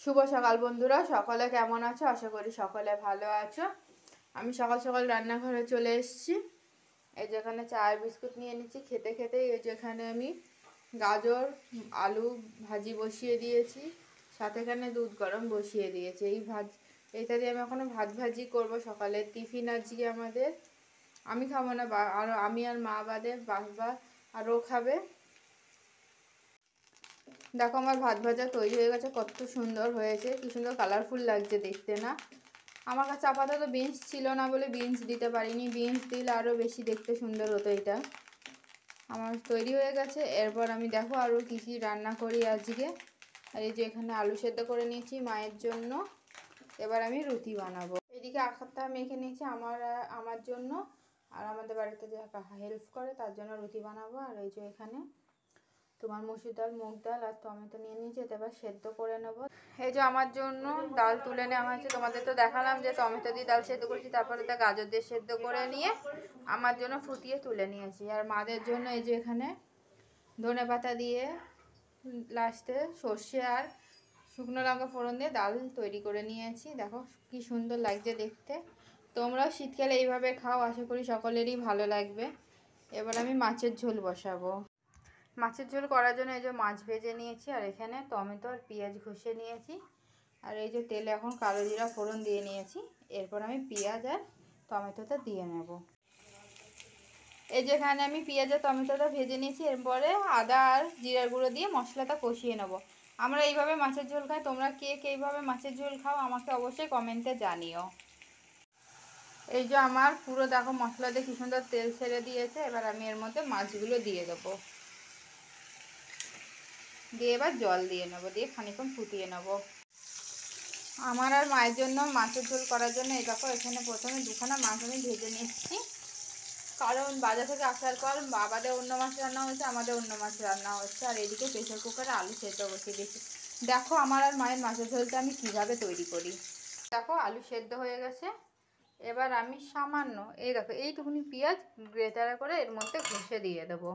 শুভ সকাল বন্ধুরা, সকলে কেমন আছো? আশা করি সকলে ভালো আছো। আমি সকাল সকাল রান্নাঘরে চলে এসেছি। এই যেখানে চায়ের বিস্কুট নিয়ে নিচ্ছি। খেতে খেতে এই যেখানে আমি গাজর আলু ভাজি বসিয়ে দিয়েছি, সাথে এখানে দুধ গরম বসিয়ে দিয়েছি। এইটা দিয়ে আমি এখনো ভাত ভাজি করব। সকালের টিফিন আজকে আমাদের। আমি খাবো না, আর আমি আর মা বাদে বাবা আরও খাবে। দেখো আমার ভাত ভাজা তৈরি হয়ে গেছে, কত সুন্দর হয়েছে, কি সুন্দর কালারফুল লাগছে দেখতে না? আমার কাছে আপাতত বিনস ছিল না বলে বিনস দিতে পারিনি, বিনস দিলে আরও বেশি দেখতে সুন্দর হতো। এটা আমার তৈরি হয়ে গেছে। এরপর আমি দেখো আরও কী কী রান্না করি আজকে। আর এই যে এখানে আলু সেদ্ধ করে নিয়েছি মায়ের জন্য। এবার আমি রুটি বানাবো। এদিকে আখারটা মেখে নিয়েছি আমার জন্য, আর আমাদের বাড়িতে যে হেল্প করে তার জন্য রুটি বানাবো। আর এই যে এখানে তোমার মসুর ডাল মুগ ডাল আর টমেটো নিয়ে নিয়েছি, এটা এবার সেদ্ধ করে নেব। এই যে আমার জন্য ডাল তুলে নেওয়া হয়েছে। তোমাদের তো দেখালাম যে টমেটো দিয়ে ডাল সেদ্ধ করেছি, তারপরে তা গাজর দিয়ে সেদ্ধ করে নিয়ে আমার জন্য ফুটিয়ে তুলে নিয়েছি। আর মাদের জন্য এই যে এখানে ধনেপাতা দিয়ে লাস্টে সর্ষে আর শুকনো লঙ্কা ফোড়ন দিয়ে ডাল তৈরি করে নিয়েছি। দেখো কি সুন্দর লাগছে দেখতে। তোমরাও শীতকালে এইভাবে খাও, আশা করি সকলেরই ভালো লাগবে। এবার আমি মাছের ঝোল বসাবো। মাছের ঝোল করার জন্য এই যে মাছ ভেজে নিয়েছি, আর এখানে টমেটো আর পেঁয়াজ ঘষে নিয়েছি। আর এই যে তেলে এখন কালো জিরা ফোড়ন দিয়ে নিয়েছি। এরপর আমি পেঁয়াজ আর টমেটোটা দিয়ে নেব। এই যেখানে আমি পেঁয়াজ আর টমেটোটা ভেজে নিয়েছি। এরপরে আদা আর জিরার গুঁড়ো দিয়ে মশলাটা কষিয়ে নেব। আমরা এইভাবে মাছের ঝোল খাই, তোমরা কে এইভাবে মাছের ঝোল খাও আমাকে অবশ্যই কমেন্টে জানিও। এই যে আমার পুরো দেখো মশলা দিয়ে কি সুন্দর তেল ছেড়ে দিয়েছে। এবার আমি এর মধ্যে মাছগুলো দিয়ে দেবো, দিয়ে এবার জল দিয়ে নেবো, দিয়ে খানিকক্ষণ ফুটিয়ে নেব। আমার আর মায়ের জন্য মাছের ঝোল করার জন্য এই দেখো এখানে প্রথমে দুখানা মাছ আমি ভেজে নিচ্ছি, কারণ বাজার থেকে আসার পর বাবাদের অন্য মাছ রান্না হচ্ছে, আমাদের অন্য মাছ রান্না হচ্ছে। আর এদিকে প্রেসার কুকারে আলু সেদ্ধ বসিয়ে দিয়েছি। দেখো আমার আর মায়ের মাছের ঝোলটা আমি কিভাবে তৈরি করি। দেখো আলু সেদ্ধ হয়ে গেছে। এবার আমি সামান্য এই দেখো এইটুকুনি পেঁয়াজ গ্রেটারে করে এর মধ্যে ঘষে দিয়ে দেবো।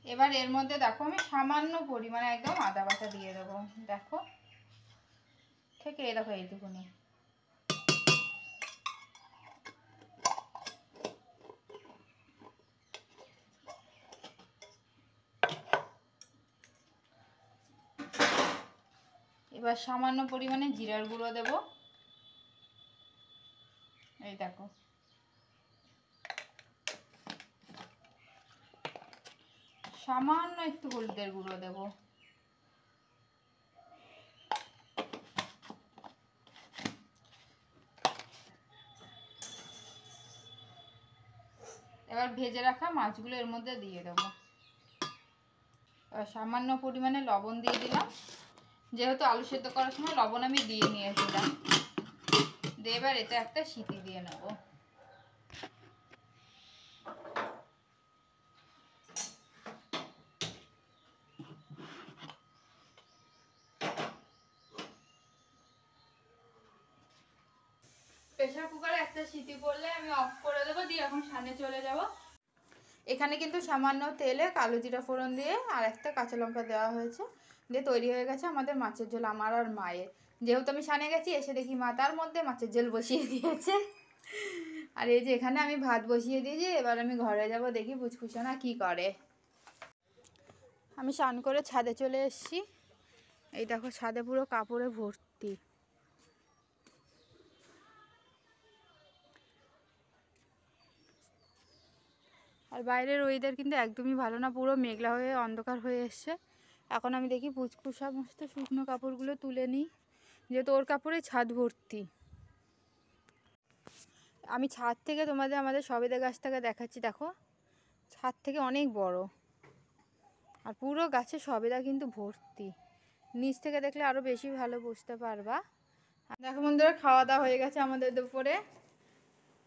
এবার এর মধ্যে দেখো আমি সামান্য পরিমাণে একদম আদা বাটা দিয়ে দেবো। দেখো থেকে এই দেখো এইটুকুনি। এবার সামান্য পরিমাণে জিরার গুঁড়ো দেব। এই দেখো সামান্য একটু হলুদের গুঁড়ো দেব। এবার ভেজে রাখা মাছগুলো এর মধ্যে দিয়ে দেবো। এবার সামান্য পরিমাণে লবণ দিয়ে দিলাম, যেহেতু আলু সেদ্ধ করার সময় লবণ আমি দিয়ে নিয়েছিলাম। দিয়ে এবার এটা একটা সিটি দিয়ে নেব। প্রেসার কুকারে একটা সিটি পড়লে আমি অফ করে দেবো, দিয়ে এখন সামনে চলে যাব। এখানে কিন্তু সামান্য তেলে কালো জিরা ফোড়ন দিয়ে আর একটা কাঁচা লঙ্কা দেওয়া হয়েছে, দিয়ে তৈরি হয়ে গেছে আমাদের মাছের ঝোল আমার আর মায়ের। যেহেতু আমি সানে গেছি, এসে দেখি মা তার মধ্যে মাছের ঝোল বসিয়ে দিয়েছে। আর এই যে এখানে আমি ভাত বসিয়ে দিয়েছি। এবার আমি ঘরে যাব, দেখি পুচকুসোনা কি করে। আমি স্নান করে ছাদে চলে এসেছি। এই দেখো ছাদে পুরো কাপড়ে ভর্তি। আর বাইরের ওয়েদার কিন্তু একদমই ভালো না, পুরো মেঘলা হয়ে অন্ধকার হয়ে এসছে। এখন আমি দেখি পুচকু সমস্ত শুকনো কাপড়গুলো তুলে নিই, যেহেতু ওর কাপড়ে ছাদ ভর্তি। আমি ছাদ থেকে তোমাদের আমাদের সবেদা গাছটাকে দেখাচ্ছি। দেখো ছাদ থেকে অনেক বড়, আর পুরো গাছে সবেদা কিন্তু ভর্তি। নিচ থেকে দেখলে আরও বেশি ভালো বুঝতে পারবা। দেখো বন্ধুরা, খাওয়া দাওয়া হয়ে গেছে আমাদের দুপুরে।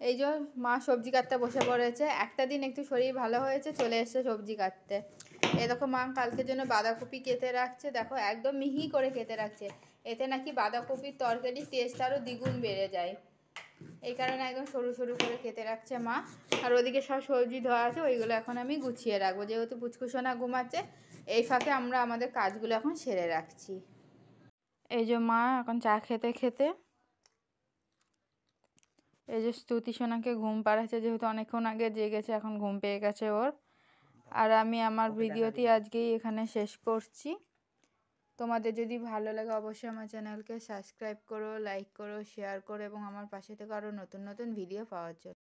এই যে মা সবজি কাটতে বসে পড়েছে। একটা দিন একটু শরীর ভালো হয়েছে, চলে এসছে সবজি কাটতে। এই দেখো মা কালকের জন্য বাঁধাকপি কেটে রাখছে। দেখো একদম মিহি করে কেটে রাখছে, এতে নাকি বাঁধাকপির তরকারির টেস্ট আরও দ্বিগুণ বেড়ে যায়। এই কারণে একদম সরু সরু করে কেটে রাখছে মা। আর ওদিকে সব সবজি ধোয়া আছে, ওইগুলো এখন আমি গুছিয়ে রাখবো, যেহেতু পুচকুসোনা ঘুমাচ্ছে। এই ফাঁকে আমরা আমাদের কাজগুলো এখন সেরে রাখছি। এই যে মা এখন চা খেতে খেতে এই যে স্তুতি সোনাকে ঘুম পাড়াচ্ছে, যেহেতু অনেকক্ষণ আগে জেগেছে, এখন ঘুম পেয়ে গেছে ওর। আর আমি আমার ভিডিওটি আজকেই এখানে শেষ করছি। তোমাদের যদি ভালো লাগে অবশ্যই আমার চ্যানেলকে সাবস্ক্রাইব করো, লাইক করো, শেয়ার করো এবং আমার পাশে থেকে আরও নতুন নতুন ভিডিও পাওয়ার জন্য।